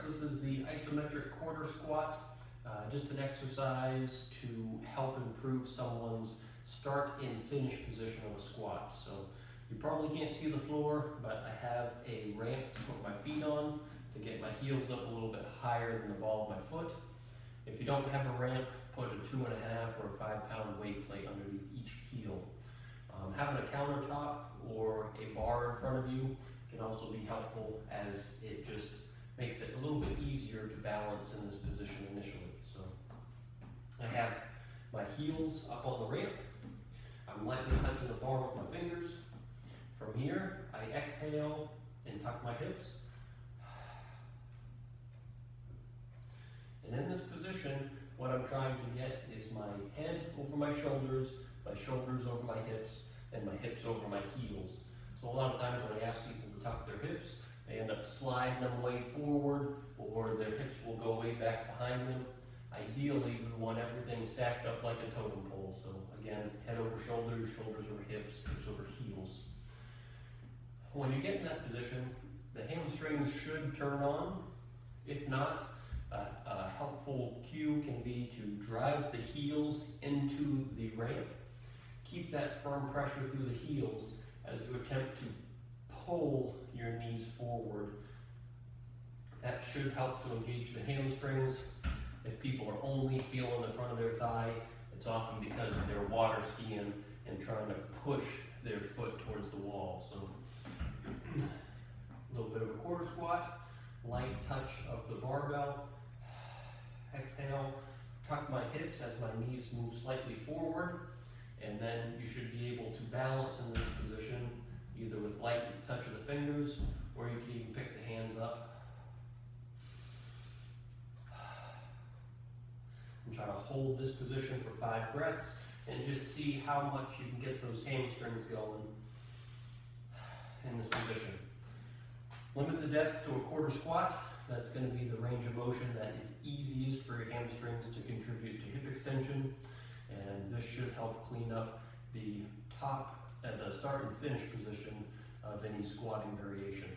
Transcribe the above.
This is the Isometric Quarter squat, just an exercise to help improve someone's start and finish position of a squat. So you probably can't see the floor, but I have a ramp to put my feet on to get my heels up a little bit higher than the ball of my foot. If you don't have a ramp, put a 2.5 or 5 pound weight plate underneath each heel. Having a countertop or a bar in front of you can also be helpful, as it just makes it a little bit easier to balance in this position initially. So I have my heels up on the ramp. I'm lightly touching the bar with my fingers. From here, I exhale and tuck my hips. And in this position, what I'm trying to get is my head over my shoulders over my hips, and my hips over my heels. So a lot of times when I ask people to tuck their hips, they end up sliding them way forward, or their hips will go way back behind them. Ideally, we want everything stacked up like a totem pole. So again, head over shoulders, shoulders over hips, hips over heels. When you get in that position, the hamstrings should turn on. If not, a helpful cue can be to drive the heels into the ramp. Keep that firm pressure through the heels as you attempt to pull your knees forward. That should help to engage the hamstrings. If people are only feeling the front of their thigh, it's often because they're water skiing and trying to push their foot towards the wall. So a little bit of a quarter squat, light touch of the barbell. Exhale, tuck my hips as my knees move slightly forward, and then you should be able to balance in this position either with light touch of the fingers, or you can even pick the hands up and try to hold this position for 5 breaths and just see how much you can get those hamstrings going in this position. Limit the depth to a quarter squat. That's going to be the range of motion that is easiest for your hamstrings to contribute to hip extension, and this should help clean up the top at the start and finish position of any squatting variation.